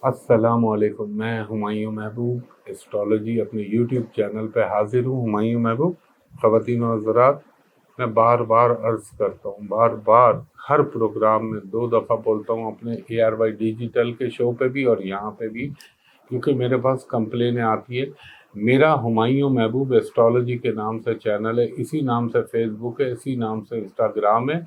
السلام علیکم، میں ہمایوں محبوب ایسٹرالوجی اپنے یوٹیوب چینل پہ حاضر ہوں۔ ہمایوں محبوب، خواتین و حضرات، میں بار بار عرض کرتا ہوں، بار بار ہر پروگرام میں 2 دفعہ بولتا ہوں، اپنے ARY ڈیجیٹل کے شو پہ بھی اور یہاں پہ بھی، کیونکہ میرے پاس کمپلینیں آتی ہے۔ میرا ہمایوں محبوب ایسٹرالوجی کے نام سے چینل ہے، اسی نام سے فیس بک ہے، اسی نام سے انسٹاگرام ہے،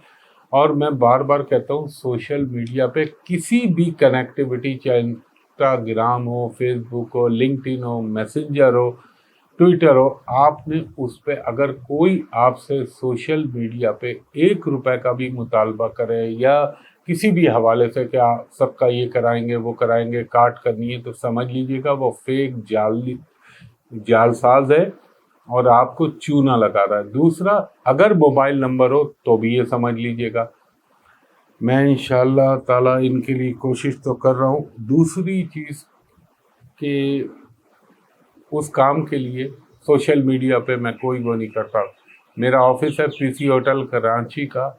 اور میں بار بار کہتا ہوں سوشل میڈیا پہ کسی بھی کنیکٹیوٹی، چاہے انسٹاگرام ہو، فیس بک ہو، لنکڈ ان ہو، میسنجر ہو، ٹویٹر ہو، آپ نے اس پہ اگر کوئی آپ سے سوشل میڈیا پہ 1 روپے کا بھی مطالبہ کرے یا کسی بھی حوالے سے کہ آپ سب کا یہ کرائیں گے وہ کرائیں گے، کاٹ کرنی ہے، تو سمجھ لیجیے گا وہ فیک جال ساز ہے اور آپ کو چونا لگا رہا ہے۔ دوسرا، اگر موبائل نمبر ہو تو بھی یہ سمجھ لیجیے گا، میں انشاءاللہ تعالیٰ ان کے لیے کوشش تو کر رہا ہوں۔ دوسری چیز کہ اس کام کے لیے سوشل میڈیا پہ میں کوئی وہ نہیں کرتا۔ میرا آفس ہے PC ہوٹل کراچی کا،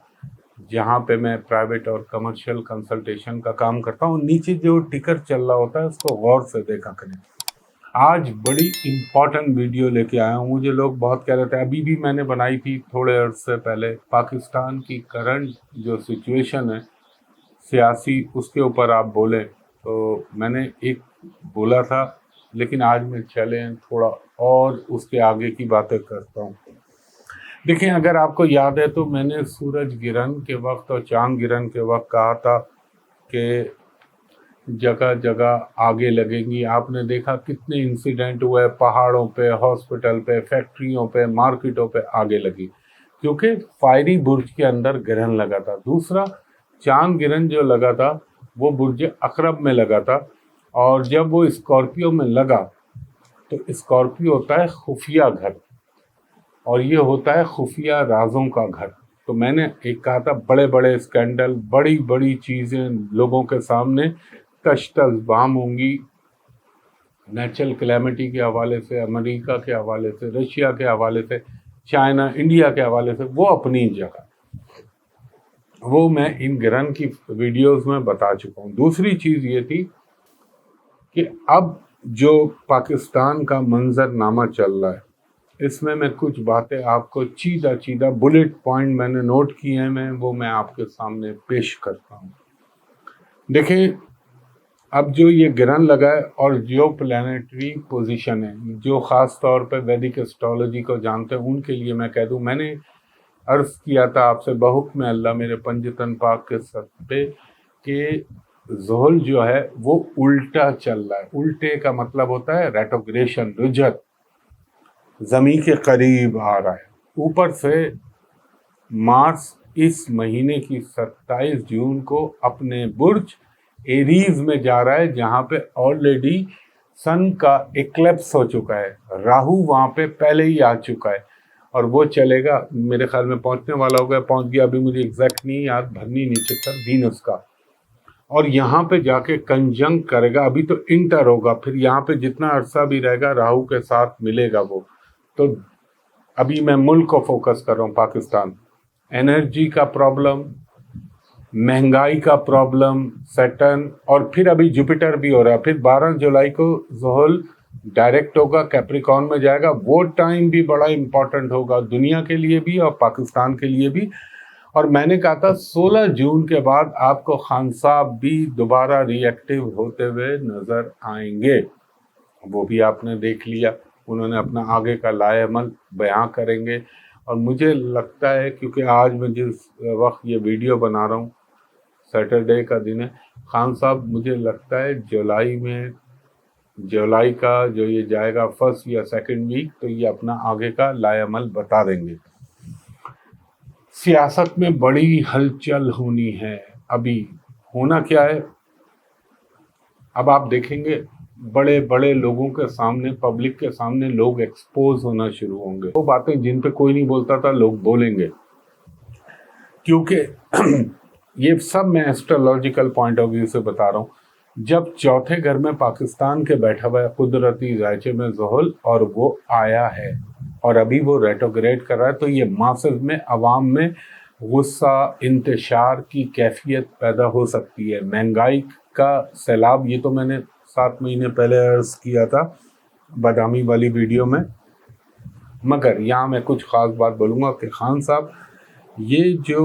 جہاں پہ میں پرائیویٹ اور کمرشل کنسلٹیشن کا کام کرتا ہوں۔ نیچے جو ٹکر چل رہا ہوتا ہے اس کو غور سے دیکھا کریں۔ آج بڑی امپورٹنٹ ویڈیو لے کے آیا ہوں۔ مجھے لوگ بہت کہہ رہے تھے، ابھی بھی میں نے بنائی تھی تھوڑے عرصے پہلے، پاکستان کی کرنٹ جو سچویشن ہے سیاسی، اس کے اوپر آپ بولیں، تو میں نے ایک بولا تھا، لیکن آج میں چلیں تھوڑا اور اس کے آگے کی باتیں کرتا ہوں۔ دیکھیں، اگر آپ کو یاد ہے تو میں نے سورج گرہن کے وقت اور چاند گرہن کے وقت کہا تھا کہ جگہ جگہ آگے لگیں گی۔ آپ نے دیکھا کتنے انسیڈنٹ ہوئے، پہاڑوں پہ، ہاسپٹل پہ، فیکٹریوں پہ، مارکیٹوں پہ آگے لگی، کیونکہ فائری برج کے اندر گرہن لگا تھا۔ دوسرا، چاند گرہن جو لگا تھا وہ برج عقرب میں لگا تھا، اور جب وہ اسکارپیو میں لگا تو اسکارپیو ہوتا ہے خفیہ گھر، اور یہ ہوتا ہے خفیہ رازوں کا گھر۔ تو میں نے ایک کہا تھا، بڑے بڑے اسکینڈل، بڑی بڑی چیزیں لوگوں کے سامنے تشت البام ہوں گی، نیچرل کلیمٹی کے حوالے سے، امریکہ کے حوالے سے، رشیا کے حوالے سے، چائنا، انڈیا کے حوالے سے، وہ اپنی جگہ، وہ میں ان گرہن کی ویڈیوز میں بتا چکا ہوں۔ دوسری چیز یہ تھی کہ اب جو پاکستان کا منظر نامہ چل رہا ہے، اس میں کچھ باتیں آپ کو چیدہ بلٹ پوائنٹ میں نے نوٹ کیے ہیں، وہ میں آپ کے سامنے پیش کرتا ہوں۔ دیکھیں، اب جو یہ گرہن لگا ہے اور جو پلانیٹری پوزیشن ہے، جو خاص طور پہ ویدک ایسٹرالوجی کو جانتے ہیں ان کے لیے میں کہہ دوں، میں نے عرض کیا تھا آپ سے بحکم اللہ میرے پنجتن پاک کے صدقے کہ زحل جو ہے وہ الٹا چل رہا ہے۔ الٹے کا مطلب ہوتا ہے ریٹروگریشن، رجعت، زمین کے قریب آ رہا ہے۔ اوپر سے مارس اس مہینے کی 27 جون کو اپنے برج ایریز میں جا رہا ہے، جہاں پہ آلریڈی سن کا ایکلپس ہو چکا ہے، راہو وہاں پہ پہلے ہی آ چکا ہے، اور وہ چلے گا، میرے خیال میں پہنچنے والا ہوگا، پہنچ گیا، ابھی مجھے ایگزیکٹ نہیں یاد، بھرنی نچتر وینس کا، اور یہاں پہ جا کے کنجنگ کرے گا۔ ابھی تو انٹر ہوگا، پھر یہاں پہ جتنا عرصہ بھی رہے گا راہو کے ساتھ ملے گا وہ۔ تو ابھی میں ملک کو فوکس کر رہا ہوں، پاکستان، انرجی کا پرابلم، مہنگائی کا پرابلم، سیٹرن، اور پھر ابھی جوپیٹر بھی ہو رہا ہے۔ پھر 12 جولائی کو زحل ڈائریکٹ ہوگا، کیپریکون میں جائے گا۔ وہ ٹائم بھی بڑا امپورٹنٹ ہوگا دنیا کے لیے بھی اور پاکستان کے لیے بھی۔ اور میں نے کہا تھا 16 جون کے بعد آپ کو خان صاحب بھی دوبارہ ری ایکٹیو ہوتے ہوئے نظر آئیں گے، وہ بھی آپ نے دیکھ لیا، انہوں نے اپنا آگے کا لائے عمل بیان کریں گے۔ اور مجھے لگتا ہے، کیونکہ آج میں جس وقت یہ ویڈیو بنا رہا ہوں سیٹرڈے کا دن ہے، خان صاحب مجھے لگتا ہے جولائی کا جو یہ جائے گا فرسٹ یا سیکنڈ ویک، تو یہ اپنا آگے کا لائے عمل بتا دیں گے۔ سیاست میں بڑی ہلچل ہونی ہے۔ ابھی ہونا کیا ہے، اب آپ دیکھیں گے بڑے بڑے لوگوں کے سامنے، پبلک کے سامنے لوگ ایکسپوز ہونا شروع ہوں گے۔ وہ باتیں جن پہ کوئی نہیں بولتا تھا لوگ بولیں گے، کیونکہ یہ سب میں ایسٹرولوجیکل پوائنٹ آف ویو سے بتا رہا ہوں۔ جب چوتھے گھر میں پاکستان کے بیٹھا ہوا ہے قدرتی ذائچے میں زحل، اور وہ آیا ہے اور ابھی وہ ریٹروگریڈ کر رہا ہے، تو یہ ماسز میں، عوام میں غصہ، انتشار کی کیفیت پیدا ہو سکتی ہے، مہنگائی کا سیلاب، یہ تو میں نے 7 مہینے پہلے عرض کیا تھا بادامی والی ویڈیو میں، مگر یہاں میں کچھ خاص بات بولوں گا کہ خان صاحب یہ جو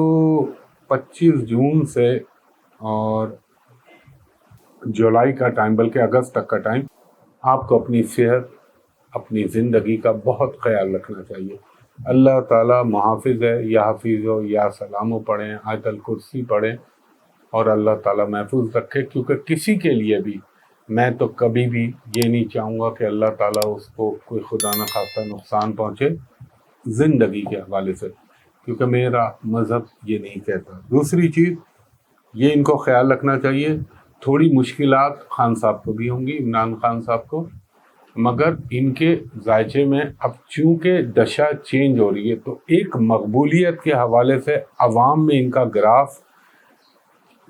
25 جون سے اور جولائی کا ٹائم، بلکہ اگست تک کا ٹائم، آپ کو اپنی صحت، اپنی زندگی کا بہت خیال رکھنا چاہیے. اللہ تعالیٰ محافظ ہے، یا حفیظ ہو یا سلام پڑھیں، آیت الکرسی پڑھیں اور اللہ تعالیٰ محفوظ رکھے. کیونکہ کسی کے لیے بھی میں تو کبھی بھی یہ نہیں چاہوں گا کہ اللہ تعالیٰ اس کو کوئی خدا نخواستہ نقصان پہنچے زندگی کے حوالے سے، کیونکہ میرا مذہب یہ نہیں کہتا. دوسری چیز یہ ان کو خیال رکھنا چاہیے، تھوڑی مشکلات خان صاحب کو بھی ہوں گی، عمران خان صاحب کو، مگر ان کے ذائچے میں اب چونکہ دشا چینج ہو رہی ہے تو ایک مقبولیت کے حوالے سے عوام میں ان کا گراف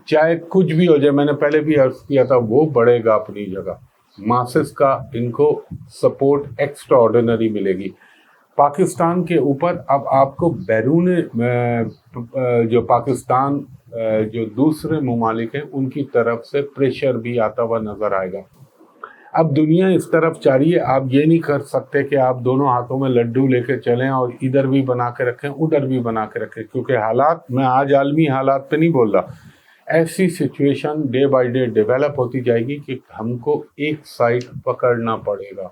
چاہے کچھ بھی ہو جائے، میں نے پہلے بھی عرض کیا تھا، وہ بڑھے گا اپنی جگہ. ماسس کا ان کو سپورٹ ایکسٹرا آرڈینری ملے گی. پاکستان کے اوپر اب آپ کو بیرون جو پاکستان جو دوسرے ممالک ہیں ان کی طرف سے پریشر بھی آتا ہوا نظر آئے گا. اب دنیا اس طرف چاہ رہی ہے، آپ یہ نہیں کر سکتے کہ آپ دونوں ہاتھوں میں لڈو لے کے چلیں اور ادھر بھی بنا کے رکھیں ادھر بھی بنا کے رکھیں، کیونکہ حالات، میں آج عالمی حالات پہ نہیں بول رہا، ایسی situation day by day develop ہوتی جائے گی کہ ہم کو ایک سائڈ پکڑنا پڑے گا.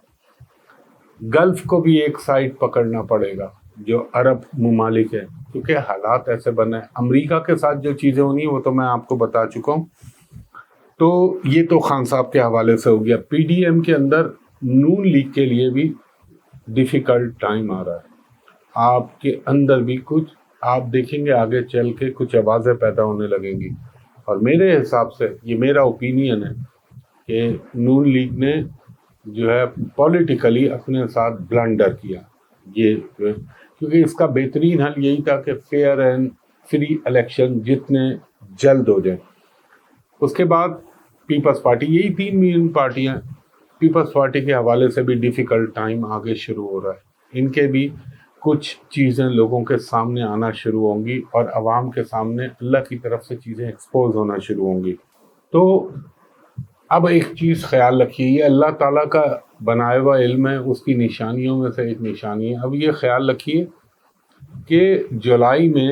گلف کو بھی ایک سائڈ پکڑنا پڑے گا، جو عرب ممالک ہیں، کیونکہ حالات ایسے بنے. امریکہ کے ساتھ جو چیزیں ہونی وہ تو میں آپ کو بتا چکا ہوں. تو یہ تو خان صاحب کے حوالے سے ہو گیا. پی ڈی ایم کے اندر نون لیگ کے لیے بھی ڈیفیکلٹ ٹائم آ رہا ہے. آپ کے اندر بھی کچھ آپ دیکھیں گے آگے چل کے کچھ آوازیں پیدا ہونے لگیں گی، اور میرے حساب سے یہ میرا اوپینین ہے کہ نون لیگ نے جو ہے پولیٹیکلی اپنے ساتھ بلنڈر کیا. یہ کیونکہ اس کا بہترین حل یہی تھا کہ فیئر اینڈ فری الیکشن جتنے جلد ہو جائیں. اس کے بعد پیپلز پارٹی، یہی 3 مین پارٹیاں، پیپلز پارٹی کے حوالے سے بھی ڈیفیکلٹ ٹائم آگے شروع ہو رہا ہے. ان کے بھی کچھ چیزیں لوگوں کے سامنے آنا شروع ہوں گی اور عوام کے سامنے اللہ کی طرف سے چیزیں ایکسپوز ہونا شروع ہوں گی. تو اب ایک چیز خیال رکھیے، یہ اللہ تعالیٰ کا بنایا ہوا علم ہے، اس کی نشانیوں میں سے ایک نشانی ہے. اب یہ خیال رکھیے کہ جولائی میں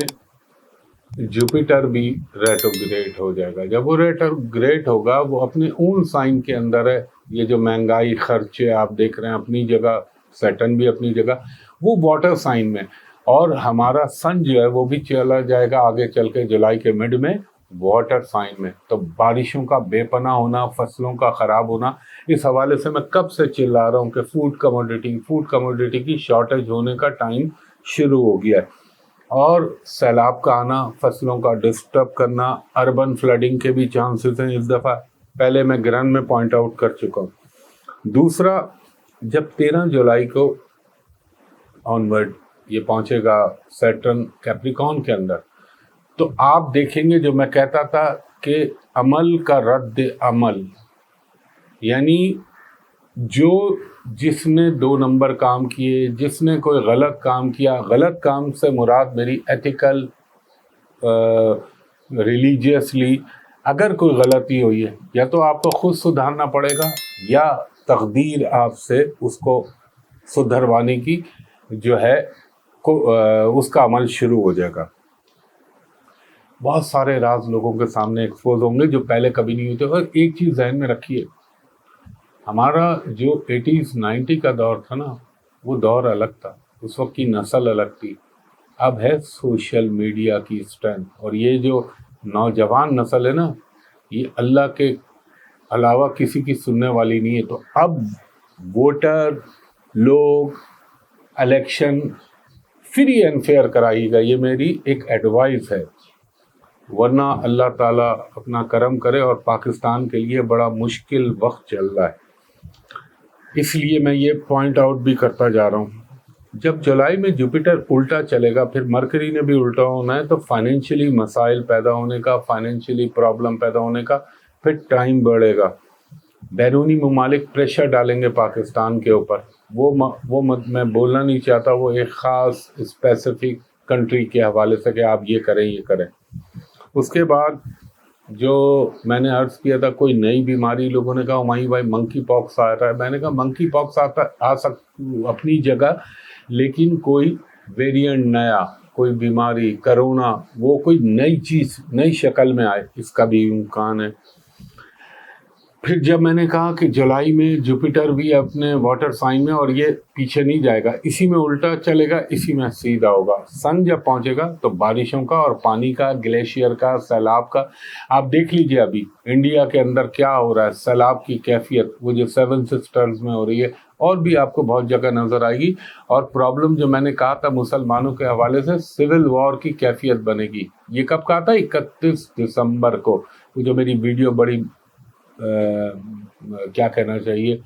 جوپیٹر بھی ریٹروگریڈ ہو جائے گا. جب وہ ریٹروگریڈ ہوگا، وہ اپنے اون سائن کے اندر ہے. یہ جو مہنگائی خرچے آپ دیکھ رہے ہیں اپنی جگہ، سیٹن بھی اپنی جگہ، وہ واٹر سائن میں، اور ہمارا سن جو ہے وہ بھی چلا جائے گا آگے چل کے جولائی کے مڈ میں واٹر سائن میں. تو بارشوں کا بے پناہ ہونا، فصلوں کا خراب ہونا، اس حوالے سے میں کب سے چلا رہا ہوں کہ فوڈ کموڈیٹی کی شارٹیج ہونے کا ٹائم شروع ہو گیا ہے. اور سیلاب کا آنا، فصلوں کا ڈسٹرب کرنا، اربن فلڈنگ کے بھی چانسز ہیں اس دفعہ، پہلے میں گرن میں پوائنٹ آؤٹ کر چکا ہوں. دوسرا، جب 13 جولائی کو آنورڈ یہ پہنچے گا سیٹرن کیپریکون کے اندر، تو آپ دیکھیں گے جو میں کہتا تھا کہ عمل کا رد عمل، یعنی جس نے 2 نمبر کام کیے، جس نے کوئی غلط کام کیا، غلط کام سے مراد میری ایتھیکل، ریلیجیسلی اگر کوئی غلطی ہوئی ہے، یا تو آپ کو خود سدھارنا پڑے گا یا تقدیر آپ سے اس کو سدھروانے کی جو ہے اس کا عمل شروع ہو جائے گا. بہت سارے راز لوگوں کے سامنے ایکسپوز ہوں گے جو پہلے کبھی نہیں ہوتے. اور ایک چیز ذہن میں رکھیے، ہمارا جو 80s 90 کا دور تھا نا، وہ دور الگ تھا، اس وقت کی نسل الگ تھی. اب ہے سوشل میڈیا کی اسٹرینتھ، اور یہ جو نوجوان نسل ہے نا، یہ اللہ کے علاوہ کسی کی سننے والی نہیں ہے. تو اب ووٹر لوگ الیکشن فری اینڈ فیئر کرائیے گا، یہ میری ایک ایڈوائز ہے، ورنہ اللہ تعالیٰ اپنا کرم کرے اور پاکستان کے لیے بڑا مشکل وقت چل رہا ہے. اس لیے میں یہ پوائنٹ آؤٹ بھی کرتا جا رہا ہوں. جب جولائی میں جوپیٹر الٹا چلے گا، پھر مرکری نے بھی الٹا ہونا ہے، تو فائنینشلی مسائل پیدا ہونے کا، فائنینشلی پرابلم پیدا ہونے کا پھر ٹائم بڑھے گا. بیرونی ممالک پریشر ڈالیں گے پاکستان کے اوپر. وہ میں بولنا نہیں چاہتا، وہ ایک خاص اسپیسیفک کنٹری کے حوالے سے کہ آپ یہ کریں یہ کریں. اس کے بعد جو میں نے عرض کیا تھا کوئی نئی بیماری، لوگوں نے کہا ہمایوں بھائی منکی پاکس آ رہا ہے. میں نے کہا منکی پاکس اپنی جگہ، لیکن کوئی ویریئنٹ نیا، کوئی بیماری، کرونا، وہ کوئی نئی چیز نئی شکل میں آئے، اس کا بھی امکان ہے. پھر جب میں نے کہا کہ جولائی میں جوپیٹر بھی اپنے واٹر سائن میں، اور یہ پیچھے نہیں جائے گا، اسی میں الٹا چلے گا، اسی میں سیدھا ہوگا. سن جب پہنچے گا تو بارشوں کا اور پانی کا، گلیشیئر کا، سیلاب کا، آپ دیکھ لیجئے ابھی انڈیا کے اندر کیا ہو رہا ہے. سیلاب کی کیفیت وہ جو 7 سسٹرز میں ہو رہی ہے، اور بھی آپ کو بہت جگہ نظر آئے گی. اور پرابلم جو میں نے کہا تھا مسلمانوں کے حوالے سے، سول وار کی کیفیت بنے گی. یہ کب کہا تھا؟ 31 دسمبر کو. وہ جو میری ویڈیو بڑی کیا کہنا چاہیے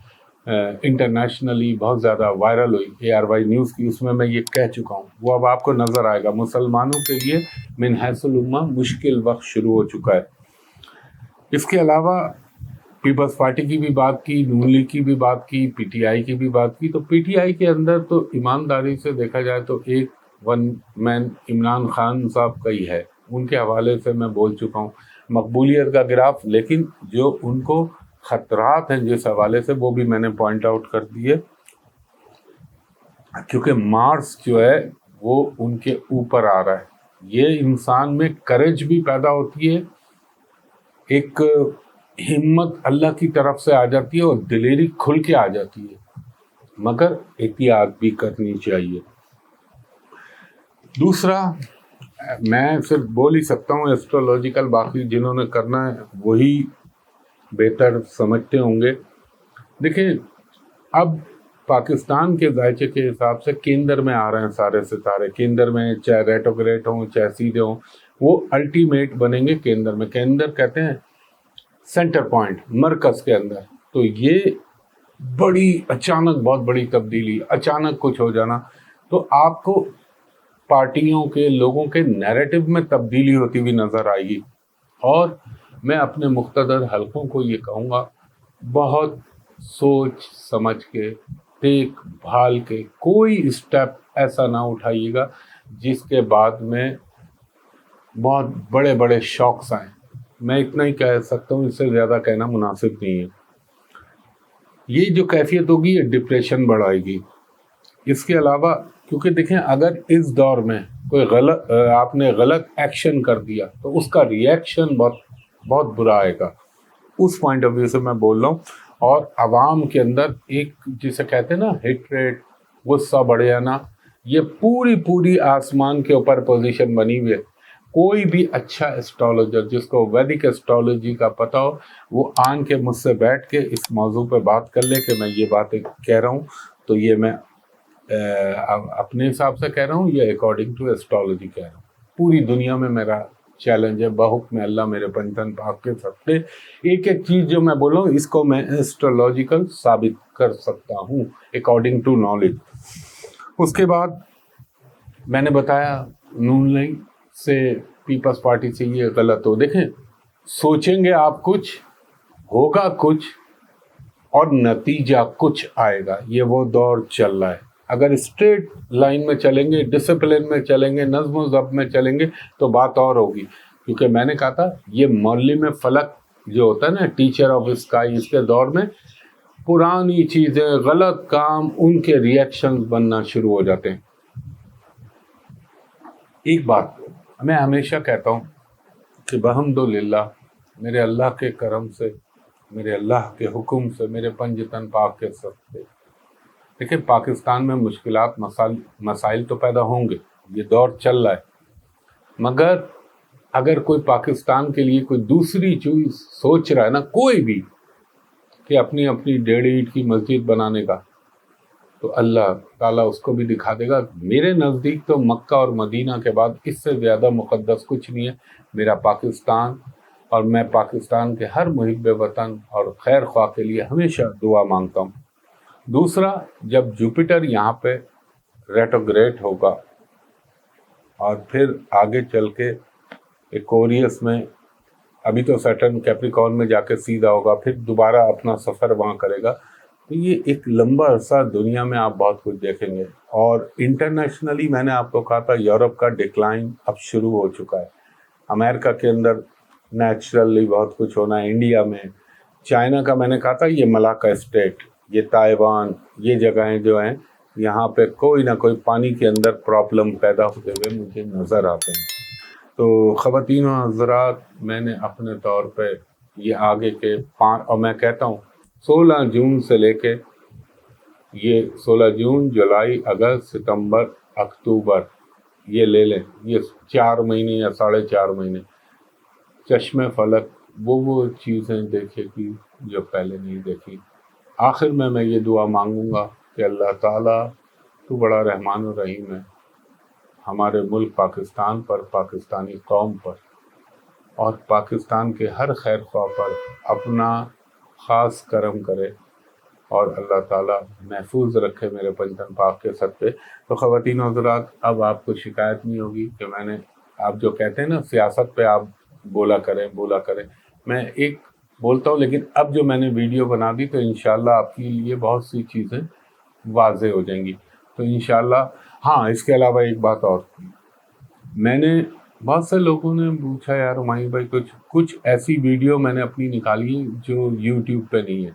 انٹرنیشنلی بہت زیادہ وائرل ہوئی ARY نیوز کی، اس میں یہ کہہ چکا ہوں. وہ اب آپ کو نظر آئے گا. مسلمانوں کے لیے من حیث الامہ مشکل وقت شروع ہو چکا ہے. اس کے علاوہ پیپلز پارٹی کی بھی بات کی، نون لیگ کی بھی بات کی، PTI کی بھی بات کی. تو PTI کے اندر تو ایمانداری سے دیکھا جائے تو ایک ون مین عمران خان صاحب کا ہی ہے. ان کے حوالے سے میں بول چکا ہوں. مقبولیت کا گراف، لیکن جو ان کو خطرات ہیں جس حوالے سے، وہ بھی میں نے پوائنٹ آؤٹ کر دیے. کیونکہ مارس جو ہے وہ ان کے اوپر آ رہا ہے. یہ انسان میں کریج بھی پیدا ہوتی ہے، ایک ہمت اللہ کی طرف سے آ جاتی ہے، اور دلیری کھل کے آ جاتی ہے، مگر احتیاط بھی کرنی چاہیے. دوسرا، میں صرف بول ہی سکتا ہوں ایسٹرولوجیکل، باقی جنہوں نے کرنا ہے وہی بہتر سمجھتے ہوں گے. دیکھیں اب پاکستان کے ذائچے کے حساب سے کیندر میں آ رہے ہیں سارے ستارے. کیندر میں چاہے ریٹوگریٹ ہوں چاہے سیدھے ہوں، وہ الٹیمیٹ بنیں گے کیندر میں. کیندر کہتے ہیں سینٹر پوائنٹ، مرکز کے اندر. تو یہ بڑی اچانک، بہت بڑی تبدیلی، اچانک کچھ ہو جانا، تو آپ کو پارٹیوں کے، لوگوں کے نیریٹو میں تبدیلی ہوتی ہوئی نظر آئے گی. اور میں اپنے مقتدر حلقوں کو یہ کہوں گا، بہت سوچ سمجھ کے، دیکھ بھال کے کوئی اسٹیپ ایسا نہ اٹھائیے گا جس کے بعد میں بہت بڑے بڑے شوقس آئیں. میں اتنا ہی کہہ سکتا ہوں، اس سے زیادہ کہنا مناسب نہیں ہے. یہ جو کیفیت ہوگی یہ ڈپریشن بڑھائے گی. اس کے علاوہ کیونکہ دیکھیں اگر اس دور میں کوئی آپ نے غلط ایکشن کر دیا تو اس کا ریئیکشن بہت برا آئے گا. اس پوائنٹ آف ویو سے میں بول رہا ہوں. اور عوام کے اندر ایک جسے کہتے ہیں نا ہیٹریٹ، غصہ بڑھ جانا، یہ پوری آسمان کے اوپر پوزیشن بنی ہوئی ہے. کوئی بھی اچھا اسٹرالوجر جس کو ویدک اسٹرالوجی کا پتہ ہو، وہ آن کے مجھ سے بیٹھ کے اس موضوع پہ بات کر لے کہ میں یہ باتیں کہہ رہا ہوں تو یہ میں اپنے حساب سے کہہ رہا ہوں، یہ اکارڈنگ ٹو اسٹرالوجی کہہ رہا ہوں. پوری دنیا میں میرا چیلنج ہے، بحکم اللہ میرے پنجتن پاک کے صدقے ایک چیز جو میں بول رہا ہوں اس کو میں اسٹرالوجیکل ثابت کر سکتا ہوں اکارڈنگ ٹو نالج. اس کے بعد میں نے بتایا نون لیگ سے، پیپلز پارٹی سے یہ غلط ہو. دیکھیں سوچیں گے آپ کچھ، ہوگا کچھ، اور نتیجہ کچھ آئے گا. یہ وہ دور چل رہا ہے. اگر اسٹریٹ لائن میں چلیں گے، ڈسپلن میں چلیں گے، نظم و ضبط میں چلیں گے تو بات اور ہوگی. کیونکہ میں نے کہا تھا یہ معلم فلک جو ہوتا ہے نا، ٹیچر آف اسکائی، اس کے دور میں پرانی چیزیں، غلط کام، ان کے ریئیکشن بننا شروع ہو جاتے ہیں. ایک بات میں ہمیشہ کہتا ہوں کہ بحمدللہ میرے اللہ کے کرم سے، میرے اللہ کے حکم سے، میرے پنجتن پاک کے صدقے، دیکھیں پاکستان میں مشکلات، مسائل تو پیدا ہوں گے، یہ دور چل رہا ہے. مگر اگر کوئی پاکستان کے لیے کوئی دوسری چیز سوچ رہا ہے نا، کوئی بھی، کہ اپنی 1.5 اینٹ کی مسجد بنانے کا، تو اللہ تعالیٰ اس کو بھی دکھا دے گا. میرے نزدیک تو مکہ اور مدینہ کے بعد اس سے زیادہ مقدس کچھ نہیں ہے میرا پاکستان. اور میں پاکستان کے ہر محب وطن اور خیر خواہ کے لیے ہمیشہ دعا مانگتا ہوں. دوسرا، جب جوپیٹر یہاں پہ ریٹوگریٹ ہوگا اور پھر آگے چل کے ایکوریس میں، ابھی تو سیٹرن کیپریکارن میں جا کے سیدھا ہوگا، پھر دوبارہ اپنا سفر وہاں کرے گا، تو یہ ایک لمبا عرصہ دنیا میں آپ بہت کچھ دیکھیں گے. اور انٹرنیشنلی میں نے آپ کو کہا تھا یورپ کا ڈکلائن اب شروع ہو چکا ہے. امریکہ کے اندر نیچرلی بہت کچھ ہونا ہے انڈیا میں. چائنا کا میں نے کہا تھا یہ ملاکا اسٹیٹ، یہ تائیوان، یہ جگہیں جو ہیں یہاں پہ کوئی نہ کوئی پانی کے اندر پرابلم پیدا ہوتے ہوئے مجھے نظر آتے ہیں. تو خواتین و حضرات، میں نے اپنے طور پہ یہ آگے کے اور میں کہتا ہوں 16 جون سے لے کے یہ 16 جون، جولائی، اگست، ستمبر، اکتوبر، یہ لے لیں، یہ 4 مہینے یا 4.5 مہینے چشم فلک وہ چیزیں دیکھے گی جو پہلے نہیں دیکھی. آخر میں یہ دعا مانگوں گا کہ اللہ تعالیٰ تو بڑا رحمان و رحیم ہے، ہمارے ملک پاکستان پر، پاکستانی قوم پر اور پاکستان کے ہر خیر خواہ پر اپنا خاص کرم کرے اور اللہ تعالیٰ محفوظ رکھے میرے پنجتن پاک کے صدقے. تو خواتین و حضرات، اب آپ کو شکایت نہیں ہوگی کہ میں نے، آپ جو کہتے ہیں نا سیاست پہ آپ بولا کریں، میں ایک بولتا ہوں، لیکن اب جو میں نے ویڈیو بنا دی تو انشاءاللہ آپ کے لیے بہت سی چیزیں واضح ہو جائیں گی. تو انشاءاللہ ہاں، اس کے علاوہ ایک بات اور، میں نے بہت سے لوگوں نے پوچھا یار ہمایوں بھائی کچھ ایسی ویڈیو میں نے اپنی نکالی ہے جو یوٹیوب پہ نہیں ہے،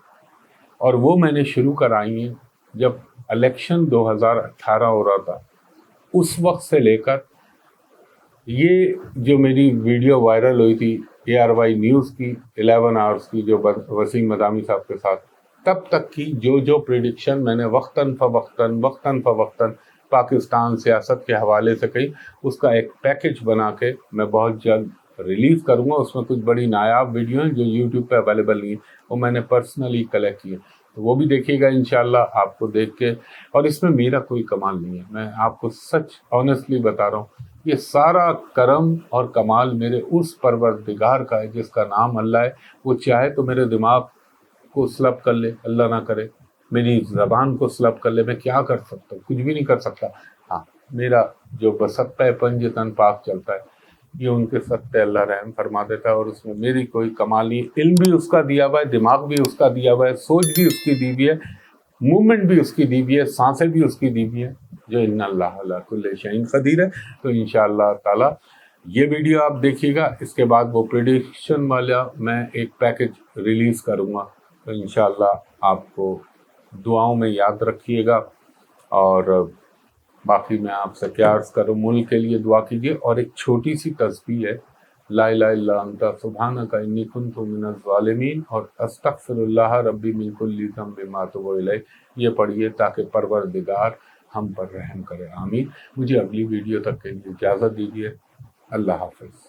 اور وہ میں نے شروع کرائی ہیں جب الیکشن 2018 ہو رہا تھا. اس وقت سے لے کر یہ جو میری ویڈیو وائرل ہوئی تھی ARY نیوز کی 11 آورز کی، جو وسیم مدامی صاحب کے ساتھ، تب تک کی جو پریڈکشن میں نے وقتاً فوقتاً پاکستان سیاست کے حوالے سے کہی، اس کا ایک پیکج بنا کے میں بہت جلد ریلیز کروں گا. اس میں کچھ بڑی نایاب ویڈیو ہیں جو یوٹیوب پہ اویلیبل نہیں ہیں، وہ میں نے پرسنلی کلیکٹ کیے، تو وہ بھی دیکھیے گا انشاءاللہ آپ کو دیکھ کے. اور اس میں میرا کوئی کمال نہیں ہے، میں آپ کو سچ آنیسٹلی بتا رہا ہوں، یہ سارا کرم اور کمال میرے اس پروردگار کا ہے جس کا نام اللہ ہے. وہ چاہے تو میرے دماغ کو سلب کر لے، اللہ نہ کرے، میری زبان کو سلب کر لے، میں کیا کر سکتا ہوں؟ کچھ بھی نہیں کر سکتا. ہاں، میرا جو بسطہ پنجتن پاک چلتا ہے یہ ان کے صدقے اللہ رحم فرما دیتا ہے، اور اس میں میری کوئی کمال نہیں. علم بھی اس کا دیا ہوا ہے، دماغ بھی اس کا دیا ہوا ہے، سوچ بھی اس کی دی ہوئی ہے، موومنٹ بھی اس کی دی ہوئی ہے، سانسیں بھی اس کی دی ہوئی ہے، جو ان اللہ علی کل شیء قدیر ہے. تو انشاءاللہ تعالی یہ ویڈیو آپ دیکھیے گا، اس کے بعد وہ پریڈکشن والا میں ایک پیکج ریلیز کروں گا. تو انشاءاللہ آپ کو دعاؤں میں یاد رکھیے گا، اور باقی میں آپ سے کیا عرض کروں، ملک کے لیے دعا کیجیے. اور ایک چھوٹی سی تسبیح ہے، لا الہ الا انت سبحانک انی کنت من الظالمین، اور استغفر اللہ ربی من کل ذنب ما اتوب الیہ، یہ پڑھیے تاکہ پروردگار ہم پر رحم کرے. آمین. مجھے اگلی ویڈیو تک کے لیے اجازت دیجیے. اللہ حافظ.